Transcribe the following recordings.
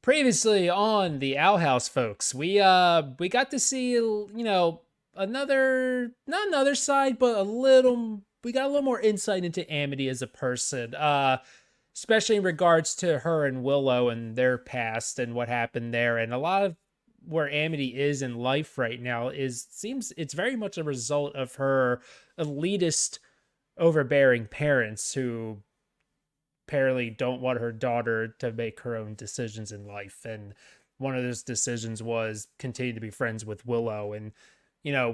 Previously on the Owl House, folks, we got to see, another, not another side, but we got a little more insight into Amity as a person, especially in regards to her and Willow and their past and what happened there, and a lot of where Amity is in life right now seems it's very much a result of her elitist, overbearing parents who apparently don't want her daughter to make her own decisions in life. And one of those decisions was continue to be friends with Willow. And,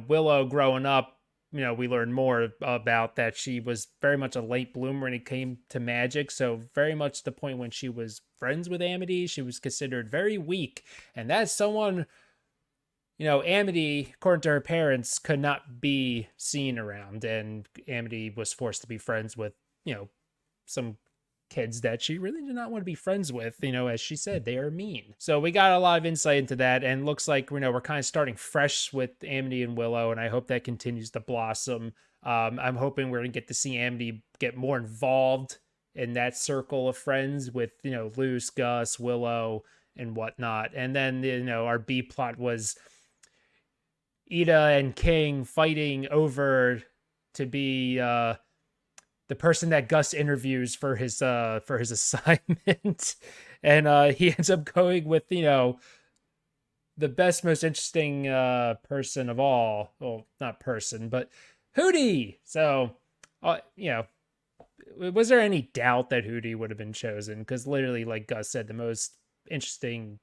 Willow growing up, we learned more about that she was very much a late bloomer when it came to magic. So very much the point when she was friends with Amity, she was considered very weak. And that's someone, Amity, according to her parents, could not be seen around. And Amity was forced to be friends with, some kids that she really did not want to be friends with. As she said, they are mean. So we got a lot of insight into that, and looks like we're kind of starting fresh with Amity and Willow, and I hope that continues to blossom. I'm hoping we're gonna get to see Amity get more involved in that circle of friends with Luce, Gus, Willow, and whatnot. And then our B plot was Ida and King fighting over to be the person that Gus interviews for his assignment. And he ends up going with, the best, most interesting person of all. Well, not person, but Hootie. So, was there any doubt that Hootie would have been chosen? Because literally, like Gus said, the most interesting,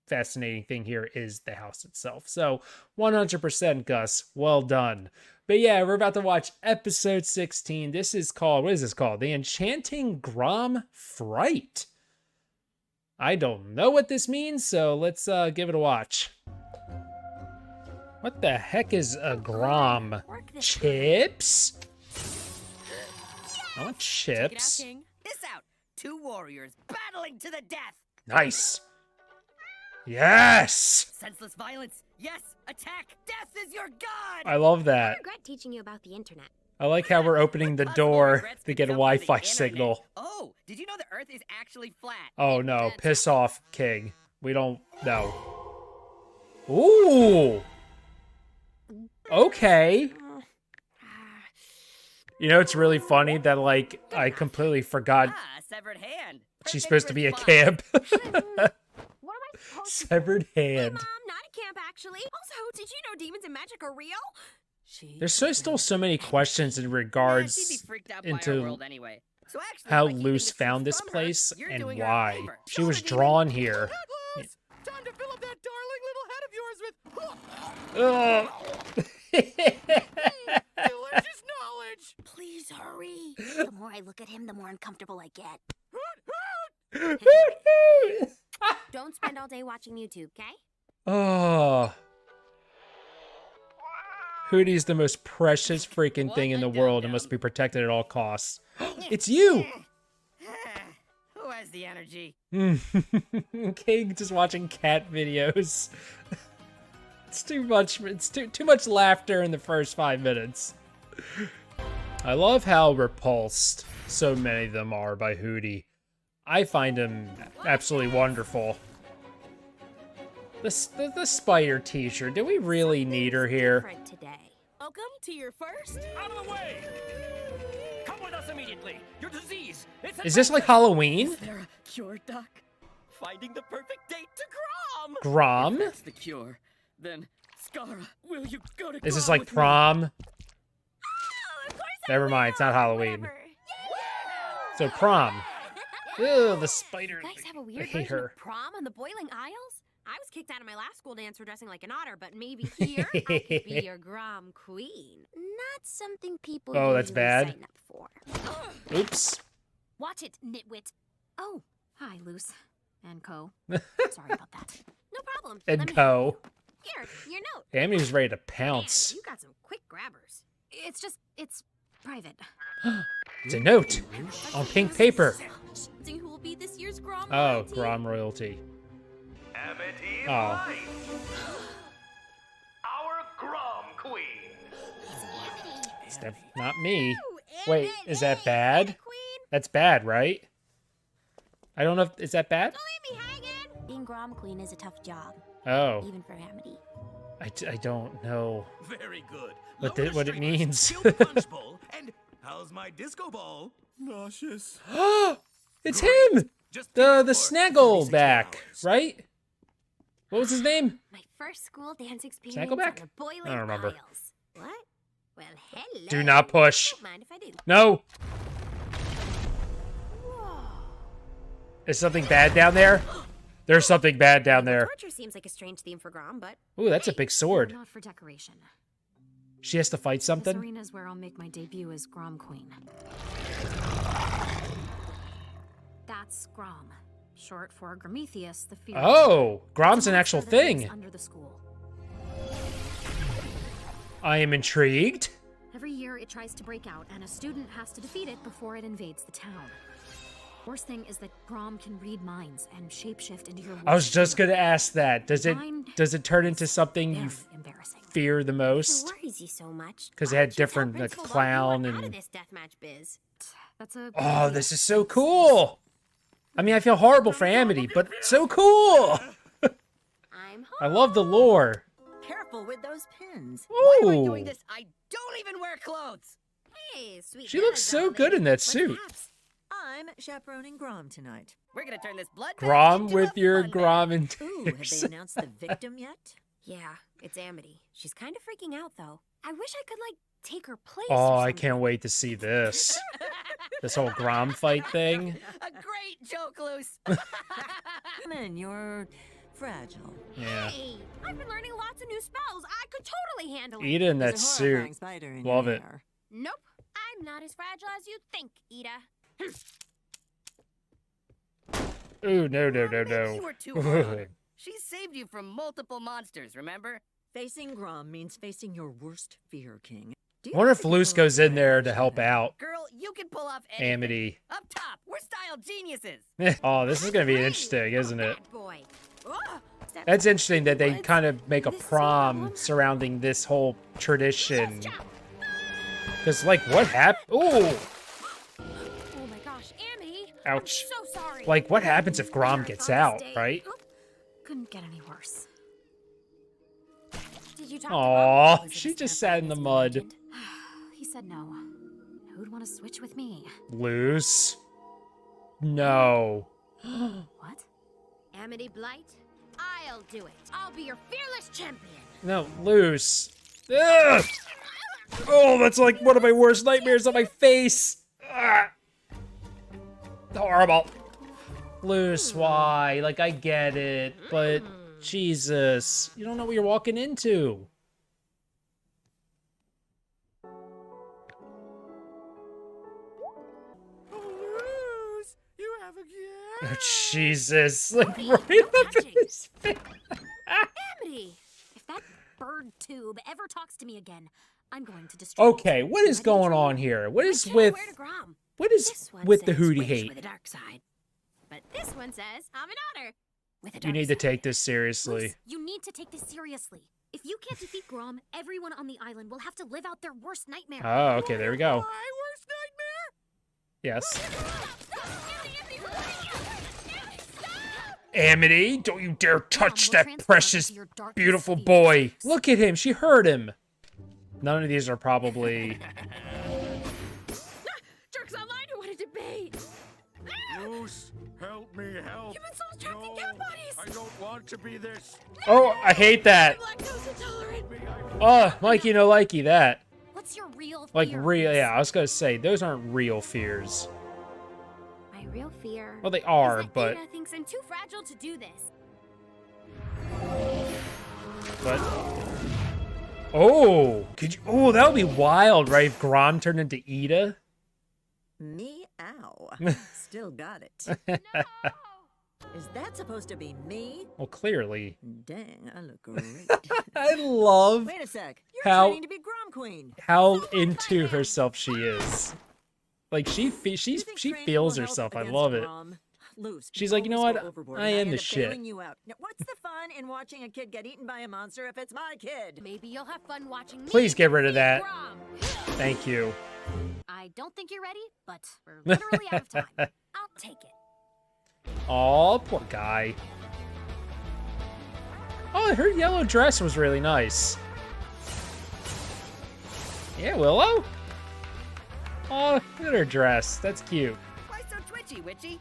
fascinating thing here is the house itself. So 100% Gus, well done. But yeah, we're about to watch episode 16. This is called, what is this called? The Enchanting Grom Fright. I don't know what this means, so let's give it a watch. What the heck is a Grom? Chips? I want chips. Check it out, King. This out. Two warriors battling to the death. Nice. Yes! Senseless violence. Yes, attack. Death is your god. I love that. I regret teaching you about the internet. I like how we're opening the door to get a Wi-Fi signal. Oh, did you know the Earth is actually flat? Oh no, piss off, King. We don't know. Ooh! Okay. It's really funny that, like, I completely forgot severed hand. she's supposed to be a camp. Severed hand. Hey, Mom, not a camp, actually. Also, did you know demons and magic are real? There's still so many questions in regards into how Luce found this place and why. She was drawn here. Time to fill up that darling little head of yours with delicious knowledge. Please hurry. The more I look at him, the more uncomfortable I get. Don't spend all day watching YouTube, okay? Oh. Hootie's the most precious freaking thing in the world and must be protected at all costs. It's you! Who has the energy? King just watching cat videos. It's too much. It's too much laughter in the first 5 minutes. I love how repulsed so many of them are by Hootie. I find him absolutely wonderful. The spider teacher, do we really need her here? Today. Welcome to your first. Out of the way! Come with us immediately. Your disease. Is this like Halloween? Is there a cure, Doc? Finding the perfect date to Grom. Grom? If that's the cure. Then, Scara, will you go to Is this Grom like with prom? Oh, of course I Never mind, it's not Halloween. So prom. Ew, the spider. You guys have a I weird hate version her. of prom on the Boiling Isles? I was kicked out of my last school dance for dressing like an otter, but maybe here I could be your Grom queen. Not something people that's usually bad. sign up for. Oops. Watch it, nitwit. Oh, hi, Luce. And Co. Sorry about that. No problem. And Let me Co. help you. Here, your note. Amity's ready to Man, pounce. you got some quick grabbers. It's private. It's a note on pink paper. See who will be this year's Grom Oh, royalty? Grom royalty. Amity Oh. Light. Our Grom Queen. It's not me. Ooh, Wait, Emmett, is that hey, bad? Queen. That's bad, right? I don't know if, is that bad? Don't leave me hanging. being Grom Queen is a tough job, Oh, even for Amity. I don't know Very good. what Lower the what it streamers, means. fill the punch bowl, and how's my disco ball? Nauseous. It's Great. him, Just the for Snaggle 36 back, hours. right? What was his name? My first school dance experience Snaggleback? on the boiling I don't remember. aisles. What? Well, hello. Do not push. Don't mind if I do. No. Whoa. Is something bad down there? There's something bad down there. Torture seems like a strange theme for Grom, but Ooh, that's a big sword. Not for decoration. She has to fight This something? arena's where I'll make my debut as Grom Queen. That's Grom, short for Prometheus, the Fear. Oh, Grom's It's an a actual monster that lives thing. under the school. I am intrigued. Every year it tries to break out, and a student has to defeat it before it invades the town. Worst thing is that Grom can read minds and shapeshift into your. I was just gonna ask that. Does it turn into something you Very embarrassing. fear the it most? worries you so much. 'Cause it Why had don't you tell different, like, Principal clown Bob you want out and- of this deathmatch biz? That's a. Oh, this is so cool. I mean, I feel horrible for Amity, but so cool. I'm home. I love the lore. Careful with those pins. Why am I Ooh. doing this? I don't even wear clothes. Hey, sweet. She looks so good in that suit. I'm chaperoning Grom tonight. We're gonna turn this blood bath Grom into with a your fun Grom bath. and Ooh, have they announced the victim yet? Yeah, it's Amity. She's kind of freaking out though. I wish I could like take her place. Oh, or I something. can't wait to see this. This whole Grom fight thing. A great joke, Luce. Man, you're fragile. Yeah. Hey, I've been learning lots of new spells. I could totally handle it. Ida in that There's a horrifying suit. spider in Love your it. hair. Nope, I'm not as fragile as you think, Ida. Ooh, no, no, no, Maybe you no. were too hard on her. She saved you from multiple monsters, remember? Facing Grom means facing your worst fear, King. Do you I wonder have if to Luce pull goes off in there that to help shadow? out Girl, you can pull off anything. Amity. Up top, we're style geniuses. Oh, this is gonna be interesting, isn't it? Bad boy. Ugh. Step That's back. interesting that they What? kind of make a This is no prom problem. surrounding this whole tradition. Let's jump. Because, like, what happened? Ooh! Oh my gosh, Amity. Ouch. I'm so sorry. Like, what happens if Grom Marathon gets out, state. right? Couldn't get any worse. Did you talk to Aw, Bob? Was it she as just sat in terrifying the as you mud. imagined? He said no. Who'd want to switch with me? Luce. No. What? Amity Blight, I'll do it. I'll be your fearless champion. No, Luce. Ugh! Oh, that's like one of my worst nightmares on my face. Ah. Horrible. Luce, why? Like, I get it, but Jesus, you don't know what you're walking into. Luce, you have a Oh, Jesus. Like, Hey, right no up in touching. his face. Amity. If that bird tube ever talks to me again, I'm going to destroy it. Okay, what is going on here? What is Which with where to Grom? what is This one with the says hootie witch hate? with a dark side. But this one says I'm an otter with a dark You need to side. take this seriously. Luce, you need to take this seriously. If you can't defeat Grom, everyone on the island will have to live out their worst nightmare. Oh, okay, there we go. My worst nightmare? Yes. Amity, don't you dare touch will that transform precious, into your darkest beautiful fears. boy. Look at him, she hurt him. None of these are probably... Jerks online who want to debate. Luce, help me help. Human souls trapped in cat bodies. I don't want to be this. Oh, I hate that. Lactose intolerant. Oh, Mikey, no likey, that. What's your real Like, fear? real, Luce? yeah, I was gonna say, those aren't real fears. My real fear. Well, they is are, that but... Ida thinks I'm too fragile to do this. But... Oh, could you... Oh, that would be wild, right? If Grom turned into Ida? Me-ow. Still got it. No. Is that supposed to be me? Well, clearly. Dang, I look great. I love Wait a sec. You're How- training to be Grom Queen. how into herself she is. Like, she You think training feels will help herself. I against love it. Grom? Luce, She's like, you know always what? go overboard I and am end the up shit. bailing you out. Now, what's the fun in watching a kid get eaten by a monster if it's my kid? Maybe you'll have fun watching me. Please get rid of that. Grom. Thank you. I don't think you're ready, but we're literally out of time. I'll take it. Aw, poor guy. Oh, her yellow dress was really nice. Yeah, Willow. Oh, look at her dress. That's cute. Why so twitchy, Witchy?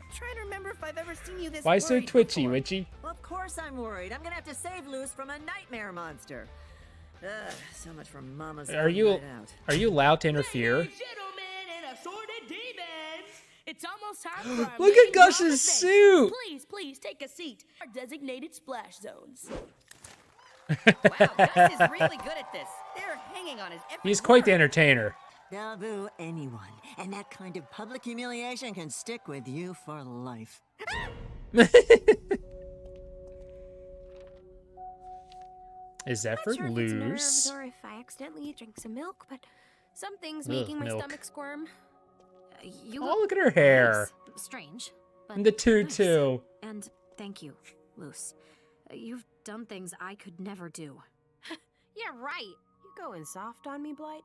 I'm trying to remember if I've ever seen you this Why so worried twitchy, before. Witchy? Well, of course I'm worried. I'm gonna have to save Luce from a nightmare monster. Ugh, so much for Mama's Are you night out. allowed to interfere? Ladies, gentlemen, and assorted demons, it's almost time for our Look main at Gush's event. suit. Please take a seat. Our designated splash zones. Wow, Gus is really good at this. They're hanging on his every He's quite the word. entertainer. They'll boo anyone, and that kind of public humiliation can stick with you for life. Is that Not for sure if it's nerves Luz? or if I accidentally drank some milk, but something's Ugh, making my milk. stomach squirm. You Oh, look at her hair. nice. Strange. But And the nice. tutu. And thank you, Luce. You've done things I could never do. Yeah, right. You going soft on me, Blight?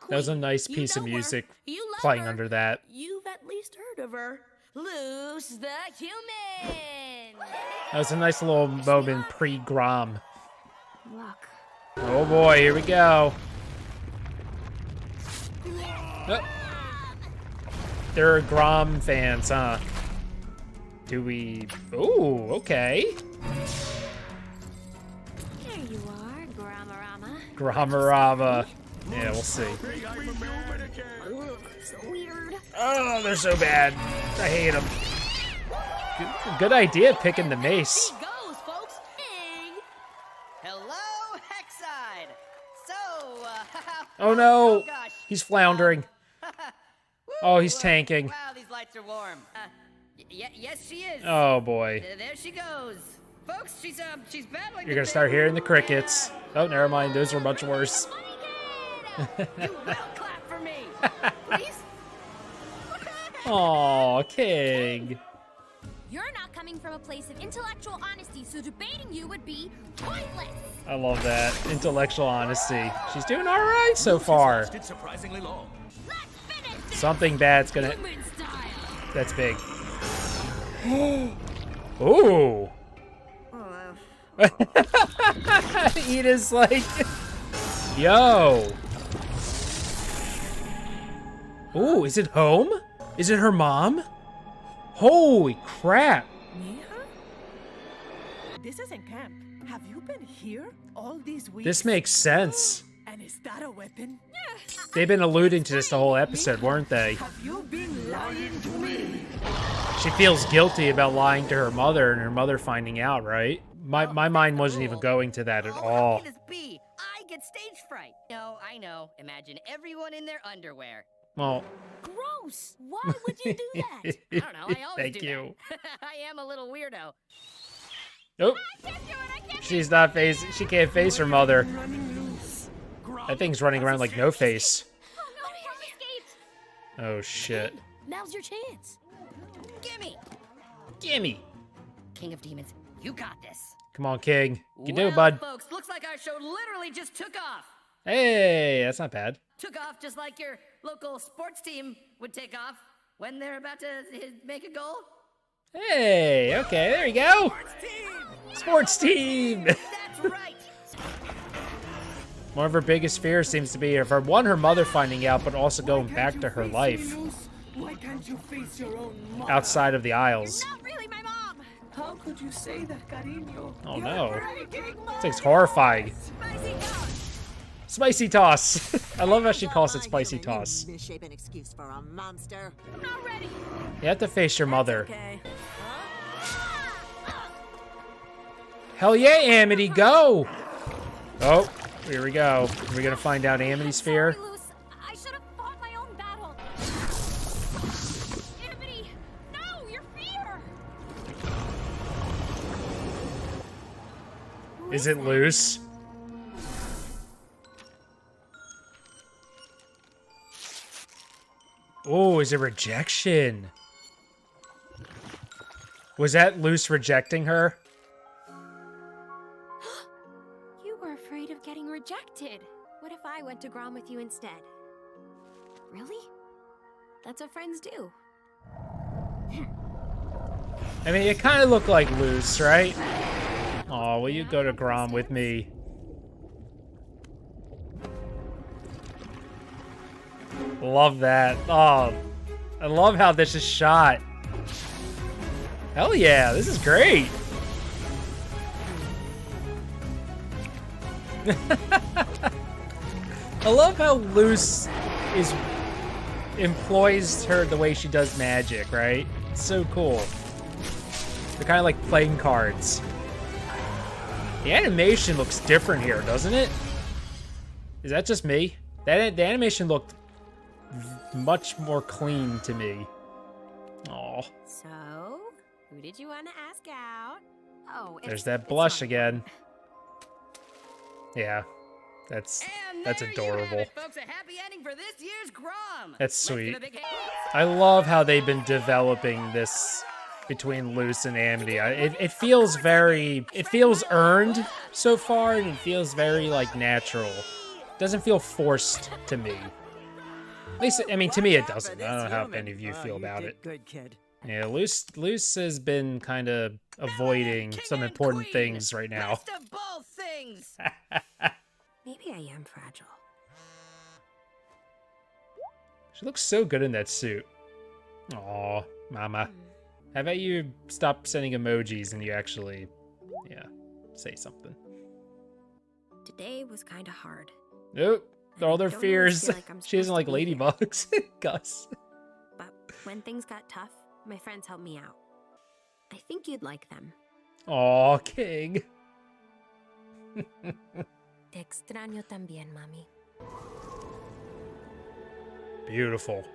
That was a Queen, nice you piece of know her. music You love playing her. under that. You've at least heard of her. Luce the human. That was a nice little moment pre-Grom. Luck. Oh boy, here we go. Oh. They're Grom fans, huh? Do we... Ooh, okay. There you are, Gramarama. Gromarava. Yeah, we'll see. Ugh, so weird. Oh, they're so bad. I hate them. Good idea picking the mace. He goes, folks. Ding. Hello, Hexside. So, Oh no, oh gosh. he's floundering. Oh, he's Woo, tanking. Wow, these lights are warm. Yes, she is. Oh boy. There she goes. Folks, she's battling. You're gonna start hearing the crickets. Oh, never mind. Those are much worse. You will clap for me, please. Aw, King. You're not coming from a place of intellectual honesty, so debating you would be pointless. I love that. Intellectual honesty. She's doing alright so far. Surprisingly long. Let's finish this Something bad's gonna... human style. That's big. Ooh. Edith's like... Yo. Ooh, is it home? Is it her mom? Holy crap. This isn't camp. Have you been here all these weeks? This makes sense. And is that a weapon? They've been alluding to this the whole episode, weren't they? Have you been lying to me? She feels guilty about lying to her mother and her mother finding out, right? My mind wasn't even going to that at How all. can this be? I get stage fright. No, I know. Imagine everyone in their underwear. Well, Gross. Why would you do that? I don't know. I always thank do you. that. I am a little weirdo. Nope. She's not face. She can't face her mother. Running loose. That thing's running around like no face. Oh no, Grom escaped. Oh shit. Now's your chance. Gimme, Gimme. King of Demons. You got this. Come on, King. You can do Well, it, bud. folks, looks like our show literally just took off. Hey, that's not bad. Took off just like your local sports team would take off when they're about to make a goal. Hey, okay, there you go. Sports team. That's right. One of her biggest fears seems to be of her mother finding out, but also going back to her life Why can't you face your own mother? outside of the Isles. Not really my mom. How could you say that, Cariño? Oh, You're no. breaking my This thing's horrifying. Spicy toss! Spicy toss. I love how she calls it My spicy human, you toss. misshapen excuse for a monster. I'm not ready. You have to face your mother. Okay. Hell yeah, Amity, go! Oh, here we go. Are we gonna find out Amity's fear? Sorry, Luce. I should have fought my own battle. Amity, no, your fear. Is it loose? Oh, is it rejection? Was that Luce rejecting her? You were afraid of getting rejected. What if I went to Grom with you instead? Really? That's what friends do. I mean, it kind of looked like Luce, right? Oh, will you go to Grom with me? Love that. Oh, I love how this is shot. Hell yeah, this is great. I love how Luce employs her the way she does magic, right? It's so cool. They're kind of like playing cards. The animation looks different here, doesn't it? Is that just me? The animation looked much more clean to me. Aw. So, who did you want to ask out? Oh, There's that blush again. Yeah, that's adorable. It, folks. A happy ending for this year's Grom. That's sweet. I love how they've been developing this between Luce and Amity. It feels earned so far, and it feels very like natural. It doesn't feel forced to me. At least, I mean, to me it doesn't. I don't know how any of you feel about it. Good kid. Yeah, Luce has been kind of avoiding some important things right now. Best of both things. Maybe I am fragile. She looks so good in that suit. Aw, mama. How about you stop sending emojis and you actually, yeah, say something. Today was kind of hard. Nope, all their Don't always fears. feel like I'm She doesn't supposed like to be here. ladybugs. Gus. But when things got tough, my friends helped me out. I think you'd like them. Aw, King. Te extraño también, mami. Beautiful.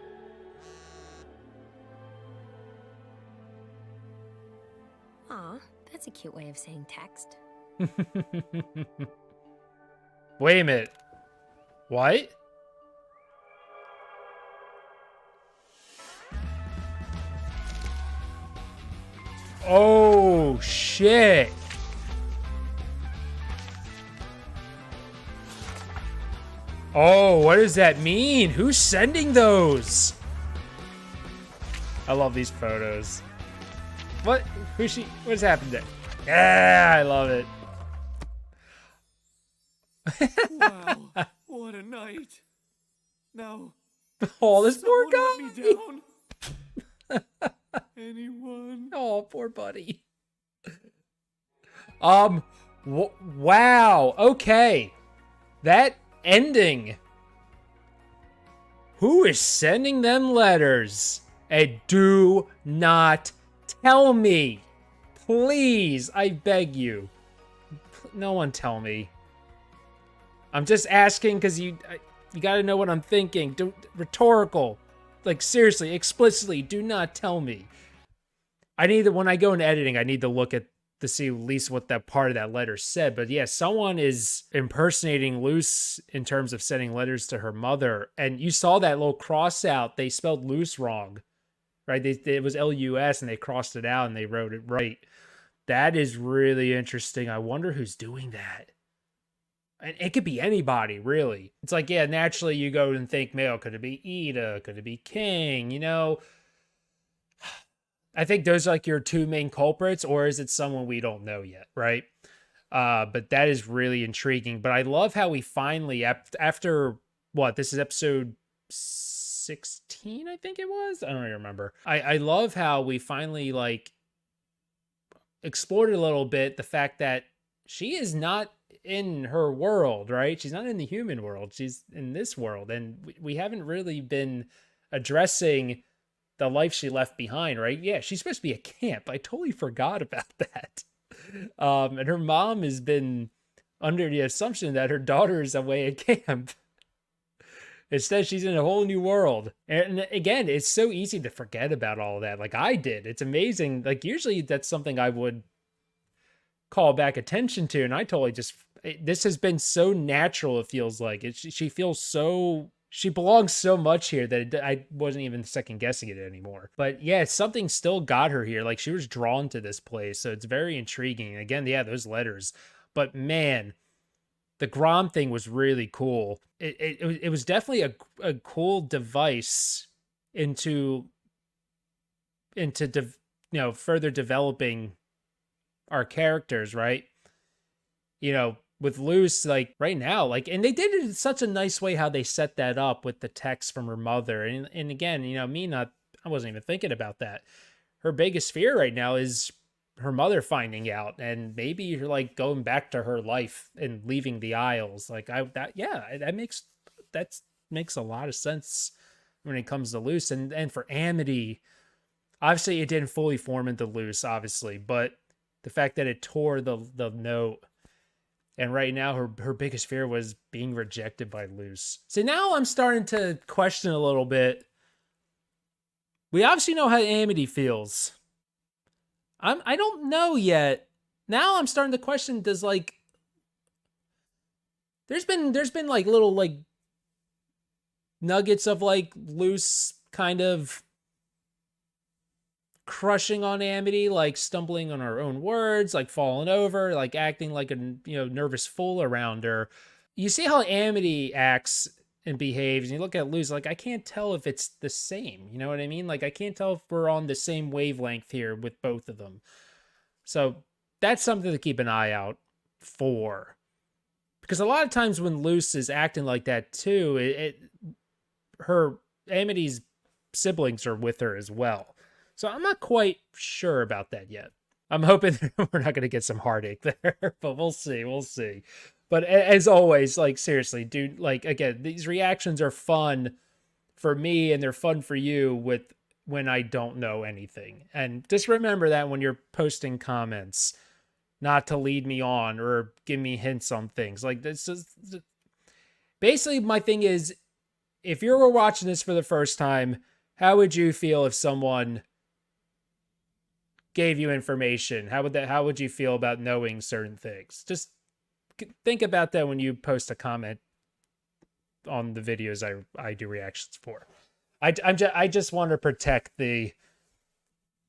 Aw, that's a cute way of saying text. Wait a minute. What? Oh, shit. Oh, what does that mean? Who's sending those? I love these photos. What? What's happened there? Yeah, I love it. Wow, what a night. Now, Oh, this poor someone let me guy. down. Anyone? Oh, poor buddy. Wow. Okay. That ending. Who is sending them letters? And do not tell me. Please, I beg you. No one tell me. I'm just asking because you got to know what I'm thinking. Rhetorical. Like, seriously, explicitly, do not tell me. I need to, when I go into editing, I need to look at to see at least what that part of that letter said. But yeah, someone is impersonating Luce in terms of sending letters to her mother. And you saw that little cross out. They spelled Luce wrong, right? It was L-U-S and they crossed it out and they wrote it right. That is really interesting. I wonder who's doing that. And it could be anybody, really. It's like, yeah, naturally you go and think, male, could it be Ida? Could it be King? You know, I think those are like your two main culprits, or is it someone we don't know yet, right? But that is really intriguing. But I love how we finally, after what, this is episode 16, I think it was? I don't even remember. I love how we finally like explored a little bit the fact that she is not in her world, right? She's not in the human world. She's in this world. And we haven't really been addressing the life she left behind, right? Yeah, she's supposed to be at camp. I totally forgot about that. And her mom has been under the assumption that her daughter is away at camp. Instead, she's in a whole new world. And again, it's so easy to forget about all of that. Like I did. It's amazing. Like usually that's something I would call back attention to. And I totally this has been so natural. It feels like she feels so, she belongs so much here that I wasn't even second guessing it anymore. But yeah, something still got her here. Like she was drawn to this place. So it's very intriguing. And again, yeah, those letters, but man, the Grom thing was really cool. It was definitely a cool device into further developing our characters, right? you know, with Luce, like right now, like, and they did it in such a nice way how they set that up with the text from her mother. And again, you know, I wasn't even thinking about that. Her biggest fear right now is her mother finding out and maybe like going back to her life and leaving the Isles. Like that makes a lot of sense when it comes to Luce. And for Amity, obviously it didn't fully form into Luce, obviously, but the fact that it tore the note. And right now, her biggest fear was being rejected by Luce. So now I'm starting to question a little bit. We obviously know how Amity feels. I don't know yet. Now I'm starting to question, does like there's been like little like nuggets of like Luce kind of crushing on Amity, like stumbling on her own words, like falling over, like acting like a nervous fool around her. You see how Amity acts and behaves, and you look at Luce, like I can't tell if it's the same. You know what I mean? Like I can't tell if we're on the same wavelength here with both of them. So that's something to keep an eye out for. Because a lot of times when Luce is acting like that too, her Amity's siblings are with her as well. So I'm not quite sure about that yet. I'm hoping we're not going to get some heartache there, but we'll see. We'll see. But as always, like seriously, dude, like again, these reactions are fun for me and they're fun for you when I don't know anything. And just remember that when you're posting comments, not to lead me on or give me hints on things. Like this is basically my thing is, if you were watching this for the first time, how would you feel if someone gave you information? How would you feel about knowing certain things? Just think about that when you post a comment on the videos I do reactions for. I just want to protect the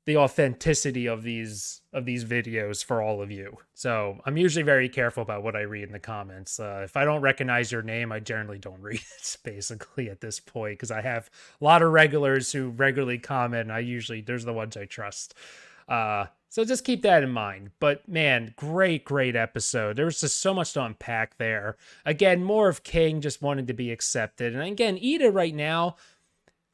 authenticity of these videos for all of you. So I'm usually very careful about what I read in the comments. If I don't recognize your name, I generally don't read it basically at this point, because I have a lot of regulars who regularly comment, and there's the ones I trust. So just keep that in mind. But man, great episode. There was just so much to unpack there. Again, more of King just wanting to be accepted. And again, Ida right now,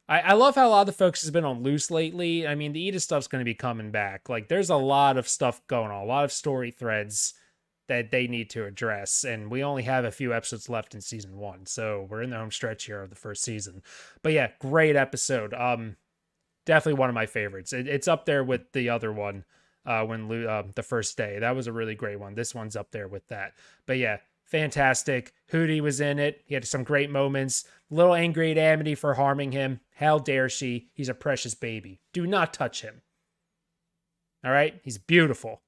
I love how a lot of the focus has been on Luce lately. I mean, the Ida stuff's going to be coming back. Like, there's a lot of stuff going on, a lot of story threads that they need to address. And we only have a few episodes left in season 1. So we're in the home stretch here of the first season. But yeah, great episode. Definitely one of my favorites. It's up there with the other one, the first day. That was a really great one. This one's up there with that. But yeah, fantastic. Hootie was in it. He had some great moments. A little angry at Amity for harming him. How dare she? He's a precious baby. Do not touch him. All right? He's beautiful.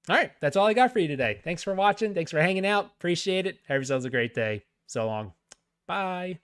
All right, that's all I got for you today. Thanks for watching. Thanks for hanging out. Appreciate it. Have yourselves a great day. So long. Bye.